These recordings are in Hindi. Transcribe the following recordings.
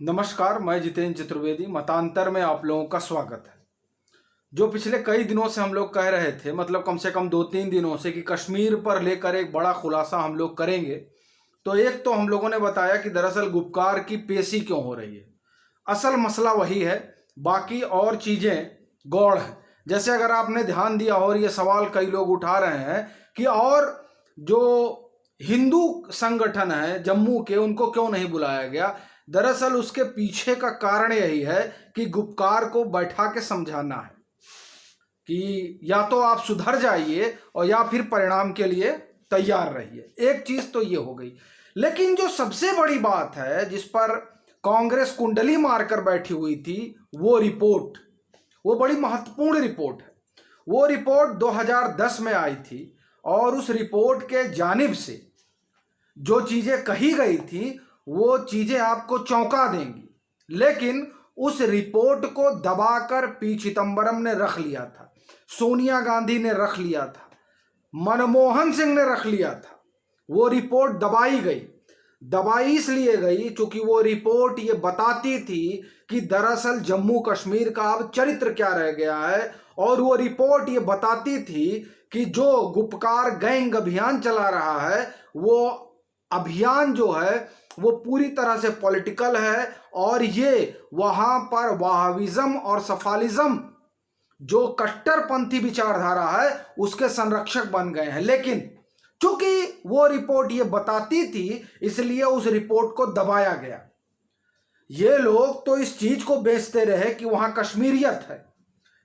नमस्कार, मैं जितेंद्र चतुर्वेदी। मतांतर में आप लोगों का स्वागत है। जो पिछले कई दिनों से हम लोग कह रहे थे, मतलब कम से कम 2-3 दिनों से, कि कश्मीर पर लेकर एक बड़ा खुलासा हम लोग करेंगे। तो एक तो हम लोगों ने बताया कि दरअसल गुपकार की पेशी क्यों हो रही है। असल मसला वही है, बाकी और चीज़ें गौड़ हैं। जैसे अगर आपने ध्यान दिया, और ये सवाल कई लोग उठा रहे हैं कि और जो हिंदू संगठन है जम्मू के, उनको क्यों नहीं बुलाया गया। दरअसल उसके पीछे का कारण यही है कि गुपकार को बैठा के समझाना है कि या तो आप सुधर जाइए और या फिर परिणाम के लिए तैयार रहिए। एक चीज तो ये हो गई, लेकिन जो सबसे बड़ी बात है जिस पर कांग्रेस कुंडली मारकर बैठी हुई थी, वो रिपोर्ट, वो बड़ी महत्वपूर्ण रिपोर्ट है। वो रिपोर्ट 2010 में आई थी और उस रिपोर्ट के जानिब से जो चीजें कही गई थी वो चीजें आपको चौंका देंगी। लेकिन उस रिपोर्ट को दबाकर पी चिदंबरम ने रख लिया था, सोनिया गांधी ने रख लिया था, मनमोहन सिंह ने रख लिया था। वो रिपोर्ट दबाई गई। दबाई इसलिए गई क्योंकि वो रिपोर्ट ये बताती थी कि दरअसल जम्मू कश्मीर का अब चरित्र क्या रह गया है। और वो रिपोर्ट ये बताती थी कि जो गुपकार गैंग अभियान चला रहा है, वो अभियान जो है वो पूरी तरह से पॉलिटिकल है। और ये वहां पर वहाविज्म और सफालिज्म, जो कट्टरपंथी विचारधारा है, उसके संरक्षक बन गए हैं। लेकिन चूंकि वो रिपोर्ट ये बताती थी, इसलिए उस रिपोर्ट को दबाया गया। ये लोग तो इस चीज को बेचते रहे कि वहां कश्मीरियत है।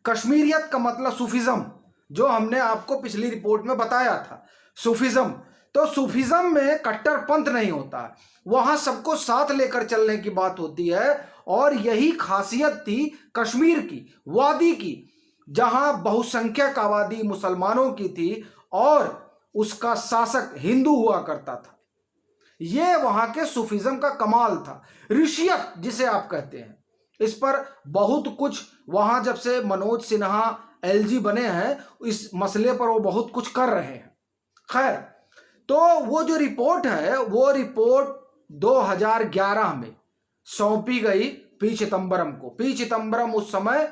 कश्मीरियत का मतलब सूफिज्म, जो हमने आपको पिछली रिपोर्ट में बताया था, सूफिज्म। तो सूफिज्म में कट्टरपंथ नहीं होता है, वहां सबको साथ लेकर चलने की बात होती है। और यही खासियत थी कश्मीर की वादी की, जहां बहुसंख्यक आबादी मुसलमानों की थी और उसका शासक हिंदू हुआ करता था। यह वहां के सूफिज्म का कमाल था, ऋषियत जिसे आप कहते हैं। इस पर बहुत कुछ वहां, जब से मनोज सिन्हा एलजी बने हैं, इस मसले पर वो बहुत कुछ कर रहे हैं। खैर, तो वो जो रिपोर्ट है, वो रिपोर्ट 2011 में सौंपी गई पी चिदंबरम को। पी चिदंबरम उस समय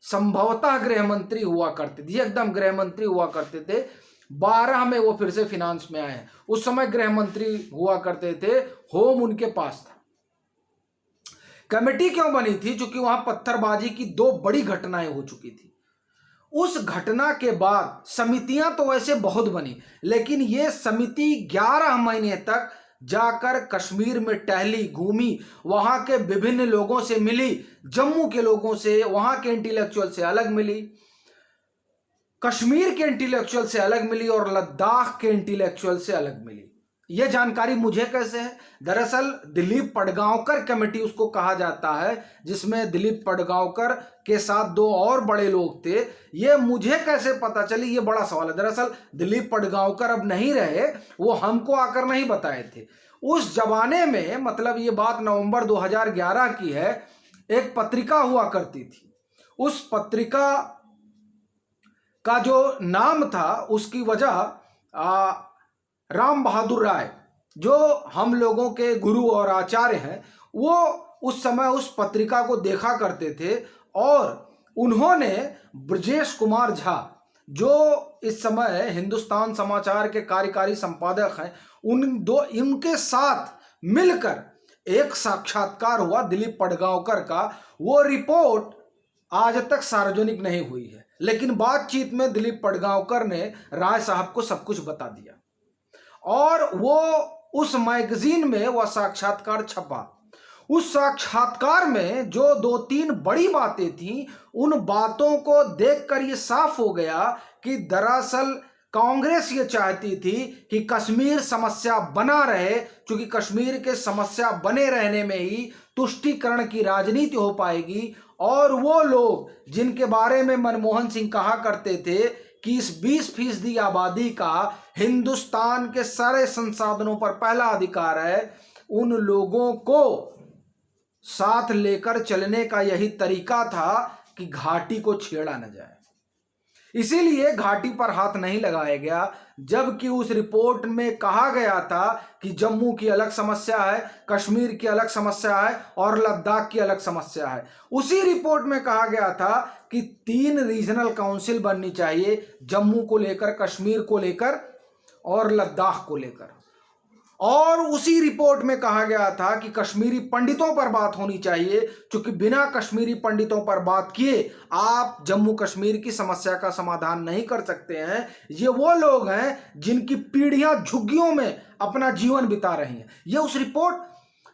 संभवतः गृह मंत्री हुआ करते थे, एकदम गृह मंत्री हुआ करते थे। 12 में वो फिर से फिनांस में आए हैं। उस समय गृह मंत्री हुआ करते थे, होम उनके पास था। कमेटी क्यों बनी थी? क्योंकि वहां पत्थरबाजी की 2 बड़ी घटनाएं हो चुकी थी। उस घटना के बाद समितियां तो वैसे बहुत बनी, लेकिन ये समिति 11 महीने तक जाकर कश्मीर में टहली, घूमी, वहां के विभिन्न लोगों से मिली, जम्मू के लोगों से, वहां के इंटेलेक्चुअल से अलग मिली, कश्मीर के इंटेलेक्चुअल से अलग मिली और लद्दाख के इंटेलेक्चुअल से अलग मिली। यह जानकारी मुझे कैसे है? दरअसल दिलीप पडगांवकर कमेटी उसको कहा जाता है, जिसमें दिलीप पडगांवकर के साथ 2 और बड़े लोग थे। यह मुझे कैसे पता चली, यह बड़ा सवाल है। दरअसल दिलीप पडगांवकर अब नहीं रहे, वो हमको आकर नहीं बताए थे। उस जमाने में, मतलब ये बात नवंबर 2011 की है, एक पत्रिका हुआ करती थी। उस पत्रिका का जो नाम था, उसकी वजह राम बहादुर राय, जो हम लोगों के गुरु और आचार्य हैं, वो उस समय उस पत्रिका को देखा करते थे। और उन्होंने ब्रजेश कुमार झा, जो इस समय हिंदुस्तान समाचार के कार्यकारी संपादक हैं, इनके साथ मिलकर एक साक्षात्कार हुआ दिलीप पडगांवकर का। वो रिपोर्ट आज तक सार्वजनिक नहीं हुई है, लेकिन बातचीत में दिलीप पडगांवकर ने राय साहब को सब कुछ बता दिया और वो उस मैगजीन में वह साक्षात्कार छपा। उस साक्षात्कार में जो 2-3 बड़ी बातें थीं, उन बातों को देखकर ये साफ हो गया कि दरअसल कांग्रेस ये चाहती थी कि कश्मीर समस्या बना रहे, क्योंकि कश्मीर के समस्या बने रहने में ही तुष्टीकरण की राजनीति हो पाएगी। और वो लोग जिनके बारे में मनमोहन सिंह कहा करते थे कि इस 20% आबादी का हिंदुस्तान के सारे संसाधनों पर पहला अधिकार है, उन लोगों को साथ लेकर चलने का यही तरीका था कि घाटी को छेड़ा न जाए। इसीलिए घाटी पर हाथ नहीं लगाया गया, जबकि उस रिपोर्ट में कहा गया था कि जम्मू की अलग समस्या है, कश्मीर की अलग समस्या है और लद्दाख की अलग समस्या है। उसी रिपोर्ट में कहा गया था कि 3 रीजनल काउंसिल बननी चाहिए, जम्मू को लेकर, कश्मीर को लेकर और लद्दाख को लेकर। और उसी रिपोर्ट में कहा गया था कि कश्मीरी पंडितों पर बात होनी चाहिए, क्योंकि बिना कश्मीरी पंडितों पर बात किए आप जम्मू कश्मीर की समस्या का समाधान नहीं कर सकते हैं। ये वो लोग हैं जिनकी पीढ़ियां झुग्गियों में अपना जीवन बिता रही हैं। ये उस रिपोर्ट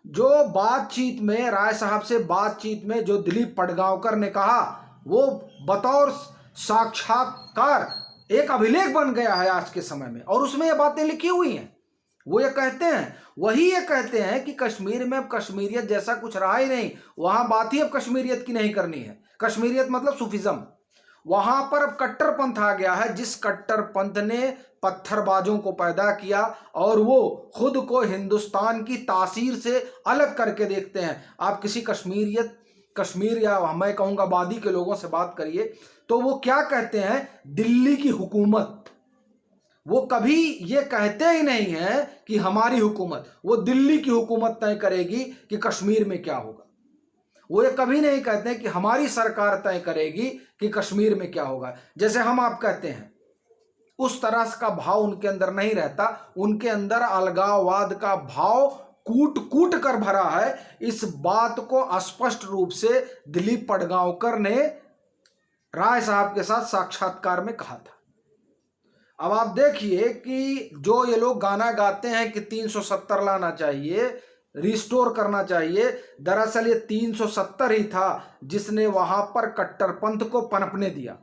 जो बातचीत में, राय साहब से बातचीत में जो दिलीप पडगांवकर ने कहा, वो बतौर साक्षात्कार एक अभिलेख बन गया है आज के समय में, और उसमें ये बातें लिखी हुई हैं। वो ये कहते हैं, वही ये कहते हैं कि कश्मीर में अब कश्मीरियत जैसा कुछ रहा ही नहीं, वहां बात ही अब कश्मीरियत की नहीं करनी है। कश्मीरियत मतलब सूफिज्म। वहां पर अब कट्टरपंथ आ गया है, जिस कट्टरपंथ ने पत्थरबाजों को पैदा किया और वो खुद को हिंदुस्तान की तासीर से अलग करके देखते हैं। आप किसी कश्मीर या मैं कहूंगा आबादी के लोगों से बात करिए तो वो क्या कहते हैं, दिल्ली की हुकूमत। वो कभी ये कहते ही नहीं है कि हमारी हुकूमत, वो दिल्ली की हुकूमत तय करेगी कि कश्मीर में क्या होगा। वो ये कभी नहीं कहते कि हमारी सरकार तय करेगी कि कश्मीर में क्या होगा। जैसे हम आप कहते हैं, उस तरह का भाव उनके अंदर नहीं रहता। उनके अंदर अलगाववाद का भाव कूट कूट कर भरा है। इस बात को स्पष्ट रूप से दिलीप पडगांवकर ने राय साहब के साथ साक्षात्कार में कहा था। अब आप देखिए कि जो ये लोग गाना गाते हैं कि 370 लाना चाहिए, रिस्टोर करना चाहिए, दरअसल ये 370 ही था जिसने वहां पर कट्टरपंथ को पनपने दिया।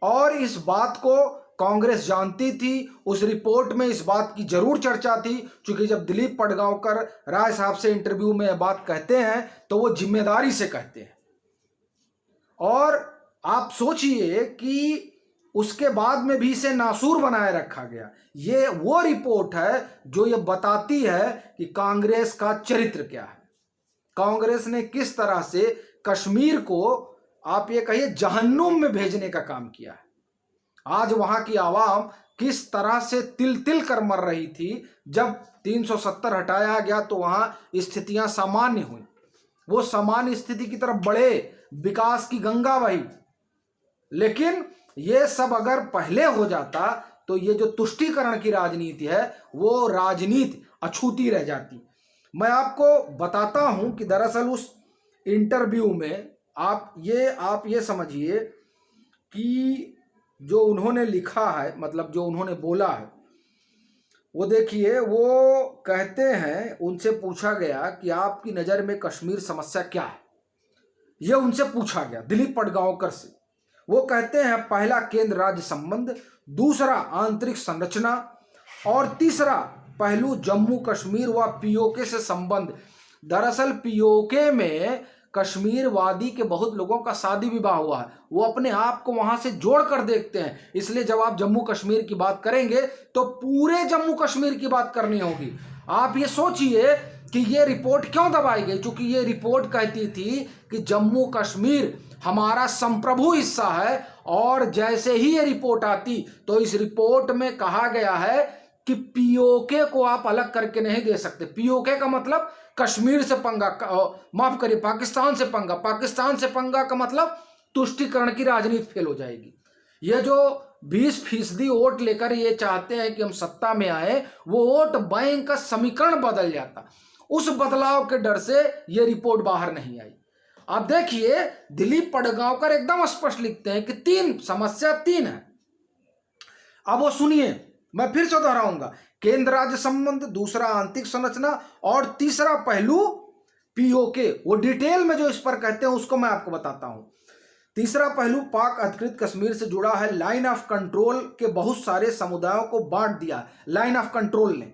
और इस बात को कांग्रेस जानती थी। उस रिपोर्ट में इस बात की जरूर चर्चा थी, क्योंकि जब दिलीप पडगांवकर राय साहब से इंटरव्यू में यह बात कहते हैं तो वो जिम्मेदारी से कहते हैं। और आप सोचिए कि उसके बाद में भी इसे नासूर बनाए रखा गया। ये वो रिपोर्ट है जो ये बताती है कि कांग्रेस का चरित्र क्या है। कांग्रेस ने किस तरह से कश्मीर को, आप ये कहिए, जहन्नुम में भेजने का काम किया है। आज वहां की आवाम किस तरह से तिल तिल कर मर रही थी। जब 370 हटाया गया तो वहां स्थितियां सामान्य हुई, वो सामान्य स्थिति की तरफ बढ़े, विकास की गंगा बही। लेकिन ये सब अगर पहले हो जाता तो ये जो तुष्टीकरण की राजनीति है वो राजनीति अछूती रह जाती। मैं आपको बताता हूं कि दरअसल उस इंटरव्यू में आप ये समझिए कि जो उन्होंने लिखा है, मतलब जो उन्होंने बोला है, वो देखिए। वो कहते हैं, उनसे पूछा गया कि आपकी नज़र में कश्मीर समस्या क्या है, ये उनसे पूछा गया दिलीप पडगांवकर से। वो कहते हैं, पहला केंद्र राज्य संबंध, दूसरा आंतरिक संरचना और तीसरा पहलू जम्मू कश्मीर व पीओके से संबंध। दरअसल पीओके में कश्मीरवादी के बहुत लोगों का शादी विवाह हुआ है, वो अपने आप को वहां से जोड़ कर देखते हैं। इसलिए जब आप जम्मू कश्मीर की बात करेंगे तो पूरे जम्मू कश्मीर की बात करनी होगी। आप ये सोचिए कि ये रिपोर्ट क्यों दबाई गई, क्योंकि ये रिपोर्ट कहती थी कि जम्मू कश्मीर हमारा संप्रभु हिस्सा है। और जैसे ही ये रिपोर्ट आती तो इस रिपोर्ट में कहा गया है कि पीओके को आप अलग करके नहीं दे सकते। पीओके का मतलब कश्मीर से पंगा, माफ करिए, पाकिस्तान से पंगा। पाकिस्तान से पंगा का मतलब तुष्टीकरण की राजनीति फेल हो जाएगी। ये जो 20% वोट लेकर ये चाहते हैं कि हम सत्ता में आए, वो वोट बैंक का समीकरण बदल जाता। उस बदलाव के डर से ये रिपोर्ट बाहर नहीं आई। आप देखिए, दिलीप पडगांवकर एकदम स्पष्ट लिखते हैं कि समस्या तीन है। अब वो सुनिए, मैं फिर से दोहराऊंगा, केंद्र राज्य संबंध, दूसरा आंतरिक संरचना और तीसरा पहलू पीओके। वो डिटेल में जो इस पर कहते हैं उसको मैं आपको बताता हूं। तीसरा पहलू पाक अधिकृत कश्मीर से जुड़ा है। लाइन ऑफ कंट्रोल के बहुत सारे समुदायों को बांट दिया। लाइन ऑफ कंट्रोल ने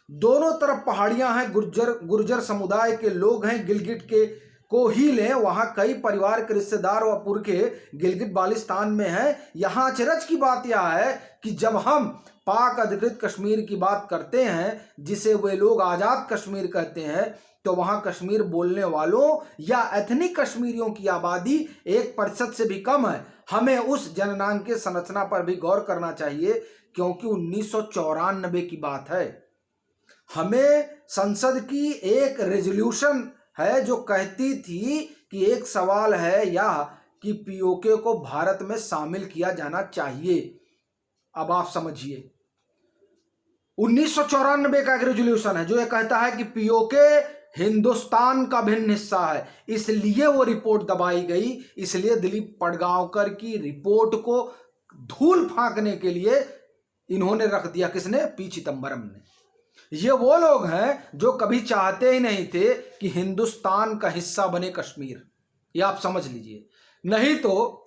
दोनों तरफ पहाड़ियां हैं, गुर्जर समुदाय के लोग हैं। गिलगिट के को ही लें, वहां कई परिवार के रिश्तेदार व पुरखे गिलगिट बाल्टिस्तान में हैं। यहां अचरज की बात यह है कि जब हम पाक अधिकृत कश्मीर की बात करते हैं, जिसे वे लोग आज़ाद कश्मीर कहते हैं, तो वहां कश्मीर बोलने वालों या एथनिक कश्मीरियों की आबादी 1% से भी कम है। हमें उस जननांगीय संरचना पर भी गौर करना चाहिए, क्योंकि 1994 की बात है। हमें संसद की एक रेजोल्यूशन है जो कहती थी कि एक सवाल है यह कि पीओके को भारत में शामिल किया जाना चाहिए। अब आप समझिए, 1994 का एक रेजोल्यूशन है जो ये कहता है कि पीओके हिंदुस्तान का भिन्न हिस्सा है, इसलिए वो रिपोर्ट दबाई गई। इसलिए दिलीप पडगांवकर की रिपोर्ट को धूल फांकने के लिए इन्होंने रख दिया। किसने? पी चिदंबरम ने। ये वो लोग हैं जो कभी चाहते ही नहीं थे कि हिंदुस्तान का हिस्सा बने कश्मीर। ये आप समझ लीजिए। नहीं तो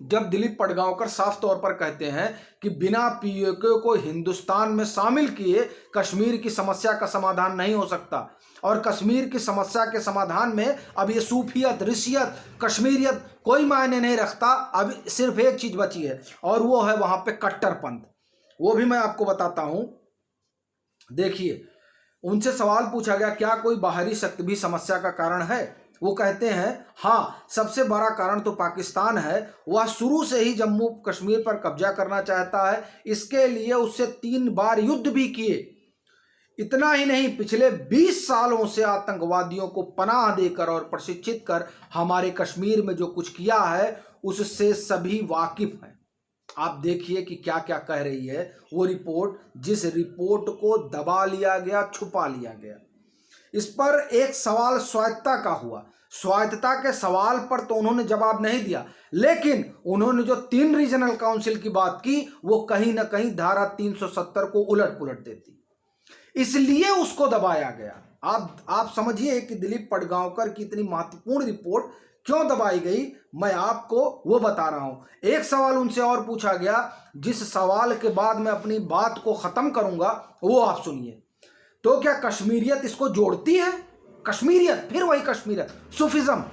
जब दिलीप पडगांवकर साफ तौर पर कहते हैं कि बिना पीओके को हिंदुस्तान में शामिल किए कश्मीर की समस्या का समाधान नहीं हो सकता, और कश्मीर की समस्या के समाधान में अब ये सूफियत, ऋषियत, कश्मीरियत कोई मायने नहीं रखता। अब सिर्फ एक चीज बची है, और वो है वहां पे कट्टरपंथ। वो भी मैं आपको बताता हूं। देखिए, उनसे सवाल पूछा गया क्या कोई बाहरी शक्ति भी समस्या का कारण है? वो कहते हैं हाँ, सबसे बड़ा कारण तो पाकिस्तान है। वह शुरू से ही जम्मू कश्मीर पर कब्जा करना चाहता है। इसके लिए उससे 3 बार युद्ध भी किए। इतना ही नहीं, पिछले 20 सालों से आतंकवादियों को पनाह देकर और प्रशिक्षित कर हमारे कश्मीर में जो कुछ किया है उससे सभी वाकिफ हैं। आप देखिए कि क्या क्या कह रही है वो रिपोर्ट, जिस रिपोर्ट को दबा लिया गया, छुपा लिया गया। इस पर एक सवाल स्वायत्तता का हुआ। स्वायत्तता के सवाल पर तो उन्होंने जवाब नहीं दिया, लेकिन उन्होंने जो 3 रीजनल काउंसिल की बात की वो कहीं ना कहीं धारा 370 को उलट पुलट देती, इसलिए उसको दबाया गया। आप समझिए कि दिलीप पडगांवकर की इतनी महत्वपूर्ण रिपोर्ट क्यों दबाई गई, मैं आपको वो बता रहा हूं। एक सवाल उनसे और पूछा गया, जिस सवाल के बाद मैं अपनी बात को खत्म करूंगा वो आप सुनिए। तो क्या कश्मीरियत इसको जोड़ती है? कश्मीरियत, फिर वही कश्मीरियत, सूफिज्म।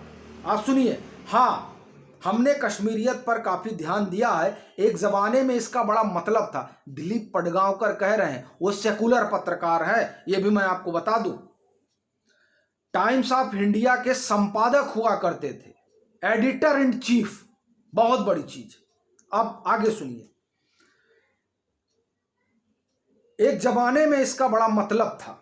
आप सुनिए, हाँ, हमने कश्मीरियत पर काफी ध्यान दिया है। एक जमाने में इसका बड़ा मतलब था। दिलीप पडगांवकर कह रहे हैं, वो सेकुलर पत्रकार हैं, ये भी मैं आपको बता दूं। टाइम्स ऑफ इंडिया के संपादक हुआ करते थे, एडिटर इन चीफ, बहुत बड़ी चीज। अब आगे सुनिए। एक जमाने में इसका बड़ा मतलब था,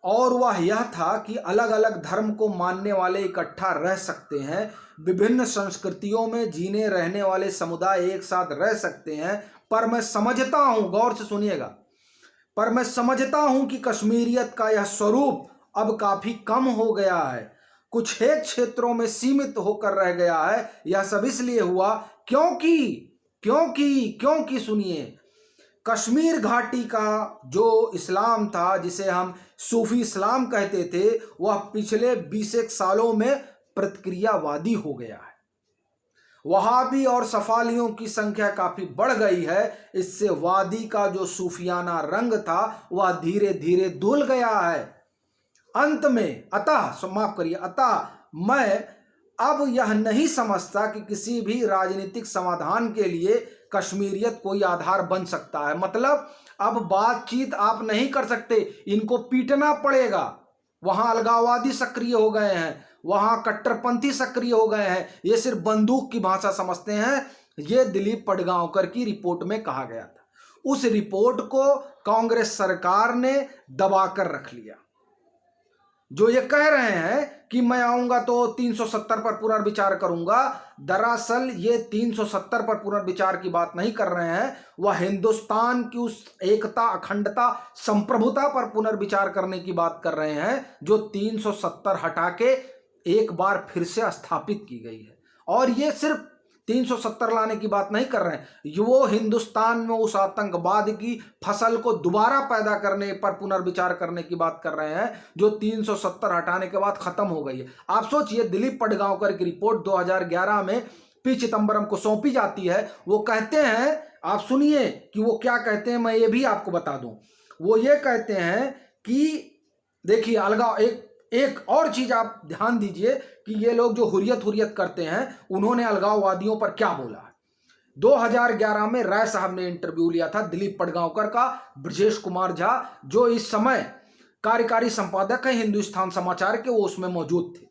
और वह यह था कि अलग अलग धर्म को मानने वाले इकट्ठा रह सकते हैं, विभिन्न संस्कृतियों में जीने रहने वाले समुदाय एक साथ रह सकते हैं। पर मैं समझता हूं, गौर से सुनिएगा, पर मैं समझता हूं कि कश्मीरियत का यह स्वरूप अब काफी कम हो गया है, कुछ एक क्षेत्रों में सीमित होकर रह गया है। यह सब इसलिए हुआ क्योंकि सुनिए, कश्मीर घाटी का जो इस्लाम था, जिसे हम सूफी इस्लाम कहते थे, वह पिछले 20 सालों में प्रतिक्रियावादी हो गया है। वहाबी और सफालियों की संख्या काफी बढ़ गई है। इससे वादी का जो सूफियाना रंग था वह धीरे धीरे धुल गया है। अंत में अतः मैं अब यह नहीं समझता कि किसी भी राजनीतिक समाधान के लिए कश्मीरियत कोई आधार बन सकता है। मतलब अब बातचीत आप नहीं कर सकते, इनको पीटना पड़ेगा। वहां अलगाववादी सक्रिय हो गए हैं, वहां कट्टरपंथी सक्रिय हो गए हैं, ये सिर्फ बंदूक की भाषा समझते हैं। ये दिलीप पडगांवकर की रिपोर्ट में कहा गया था। उस रिपोर्ट को कांग्रेस सरकार ने दबाकर रख लिया। जो ये कह रहे हैं कि मैं आऊंगा तो 370 पर पुनर्विचार करूंगा, दरअसल ये 370 पर पुनर्विचार की बात नहीं कर रहे हैं, वह हिंदुस्तान की उस एकता, अखंडता, संप्रभुता पर पुनर्विचार करने की बात कर रहे हैं जो 370 हटा के एक बार फिर से स्थापित की गई है। और ये सिर्फ 370 लाने की बात नहीं कर रहे हैं, वो हिंदुस्तान में उस आतंकवाद की फसल को दोबारा पैदा करने पर पुनर्विचार करने की बात कर रहे हैं जो 370 हटाने के बाद खत्म हो गई है। आप सोचिए, दिलीप पडगांवकर की रिपोर्ट 2011 में पी चिदंबरम को सौंपी जाती है। वो कहते हैं, आप सुनिए कि वो क्या कहते हैं, मैं ये भी आपको बता दूं। वो ये कहते हैं कि देखिए, अलगाव, एक और चीज आप ध्यान दीजिए कि ये लोग जो हुर्रियत करते हैं, उन्होंने अलगाववादियों पर क्या बोला है। 2011 में राय साहब ने इंटरव्यू लिया था दिलीप पडगांवकर का, ब्रजेश कुमार झा, जो इस समय कार्यकारी संपादक है हिंदुस्तान समाचार के, वो उसमें मौजूद थे।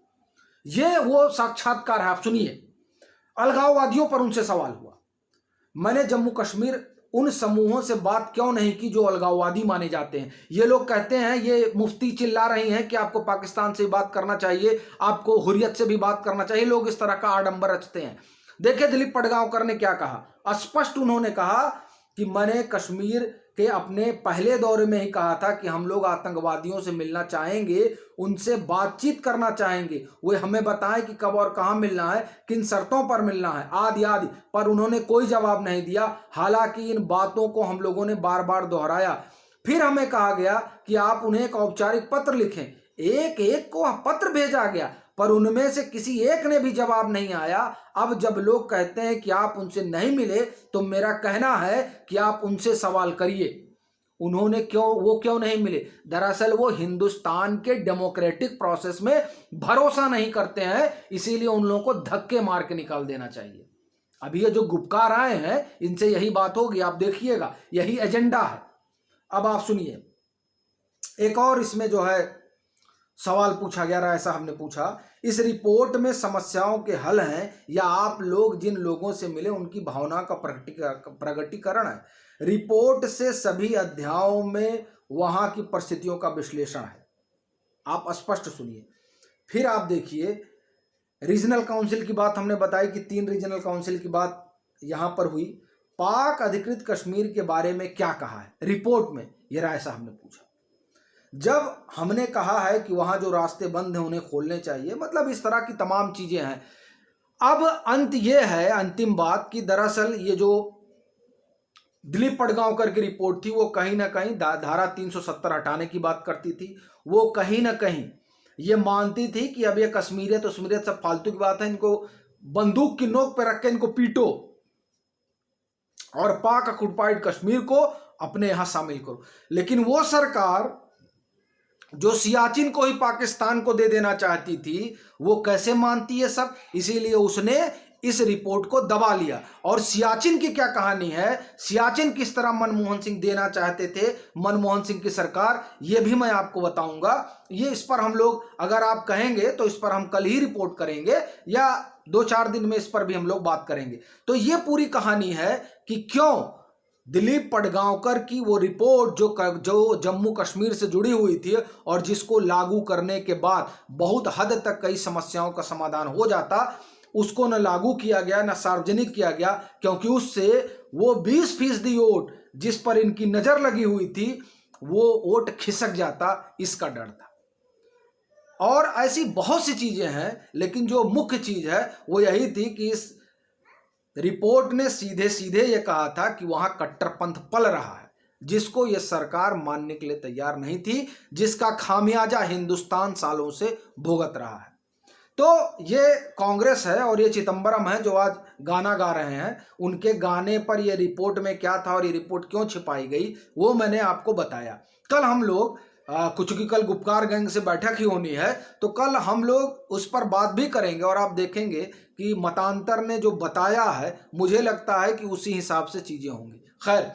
ये वो साक्षात्कार है, आप सुनिए। अलगाववादियों पर उनसे सवाल हुआ, मैंने जम्मू कश्मीर उन समूहों से बात क्यों नहीं की जो अलगाववादी माने जाते हैं। ये लोग कहते हैं, ये मुफ्ती चिल्ला रही हैं कि आपको पाकिस्तान से बात करना चाहिए, आपको हुर्रियत से भी बात करना चाहिए। लोग इस तरह का आडंबर रचते हैं। देखिए दिलीप पडगांवकर ने क्या कहा। स्पष्ट उन्होंने कहा कि मैंने कश्मीर के अपने पहले दौरे में ही कहा था कि हम लोग आतंकवादियों से मिलना चाहेंगे, उनसे बातचीत करना चाहेंगे, वे हमें बताएं कि कब और कहां मिलना है, किन शर्तों पर मिलना है, आदि आदि। पर उन्होंने कोई जवाब नहीं दिया। हालांकि इन बातों को हम लोगों ने बार बार दोहराया। फिर हमें कहा गया कि आप उन्हें एक औपचारिक पत्र लिखें। एक एक को पत्र भेजा गया, पर उनमें से किसी एक ने भी जवाब नहीं आया। अब जब लोग कहते हैं कि आप उनसे नहीं मिले, तो मेरा कहना है कि आप उनसे सवाल करिए, वो क्यों नहीं मिले। दरअसल वो हिंदुस्तान के डेमोक्रेटिक प्रोसेस में भरोसा नहीं करते हैं, इसीलिए उन लोगों को धक्के मार के निकाल देना चाहिए। अभी ये जो गुपकार आए हैं, इनसे यही बात होगी, आप देखिएगा, यही एजेंडा है। अब आप सुनिए, एक और इसमें जो है सवाल पूछा गया, राय साहब ने पूछा, इस रिपोर्ट में समस्याओं के हल हैं या आप लोग जिन लोगों से मिले उनकी भावना का प्रकटीकरण है। रिपोर्ट से सभी अध्यायों में वहां की परिस्थितियों का विश्लेषण है। आप स्पष्ट सुनिए। फिर आप देखिए, रीजनल काउंसिल की बात हमने बताई कि 3 रीजनल काउंसिल की बात यहां पर हुई। पाक अधिकृत कश्मीर के बारे में क्या कहा है रिपोर्ट में, यह राय साहब ने पूछा। जब हमने कहा है कि वहां जो रास्ते बंद हैं उन्हें खोलने चाहिए, मतलब इस तरह की तमाम चीजें हैं। अब अंत ये है, अंतिम बात, कि दरअसल ये जो दिलीप पडगांवकर की रिपोर्ट थी, वो कहीं ना कहीं धारा 370 हटाने की बात करती थी। वो कहीं ना कहीं ये मानती थी कि अब ये कश्मीरियत उस्मीरियत सब फालतू की बात है, इनको बंदूक की नोक पर रख के इनको पीटो और पाक ऑक्युपाइड कश्मीर को अपने यहां शामिल करो। लेकिन वो सरकार जो सियाचिन को ही पाकिस्तान को दे देना चाहती थी, वो कैसे मानती है सब। इसीलिए उसने इस रिपोर्ट को दबा लिया। और सियाचिन की क्या कहानी है, सियाचिन किस तरह मनमोहन सिंह देना चाहते थे, मनमोहन सिंह की सरकार, ये भी मैं आपको बताऊंगा। ये इस पर हम लोग, अगर आप कहेंगे तो इस पर हम कल ही रिपोर्ट करेंगे या 2-4 दिन में इस पर भी हम लोग बात करेंगे। तो ये पूरी कहानी है कि क्यों दिलीप पडगांवकर की वो रिपोर्ट जो जम्मू कश्मीर से जुड़ी हुई थी और जिसको लागू करने के बाद बहुत हद तक कई समस्याओं का समाधान हो जाता, उसको न लागू किया गया, न सार्वजनिक किया गया, क्योंकि उससे वो 20% वोट जिस पर इनकी नजर लगी हुई थी, वो वोट खिसक जाता, इसका डर था। और ऐसी बहुत सी चीजें हैं, लेकिन जो मुख्य चीज है वो यही थी कि इस रिपोर्ट ने सीधे सीधे ये कहा था कि वहां कट्टरपंथ पल रहा है, जिसको ये सरकार मानने के लिए तैयार नहीं थी, जिसका खामियाजा हिंदुस्तान सालों से भुगत रहा है। तो ये कांग्रेस है और ये चिदंबरम है जो आज गाना गा रहे हैं। उनके गाने पर ये रिपोर्ट में क्या था और ये रिपोर्ट क्यों छिपाई गई, वो मैंने आपको बताया। कल हम लोग कुछ की कल गुपकार गैंग से बैठक ही होनी है, तो कल हम लोग उस पर बात भी करेंगे और आप देखेंगे कि मतांतर ने जो बताया है, मुझे लगता है कि उसी हिसाब से चीजें होंगी। खैर,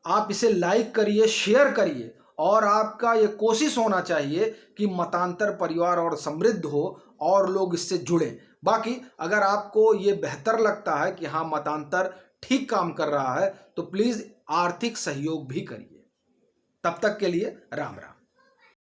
आप इसे लाइक करिए, शेयर करिए, और आपका ये कोशिश होना चाहिए कि मतांतर परिवार और समृद्ध हो और लोग इससे जुड़ें। बाकी अगर आपको ये बेहतर लगता है कि हाँ मतांतर ठीक काम कर रहा है, तो प्लीज आर्थिक सहयोग भी करिए। तब तक के लिए राम राम।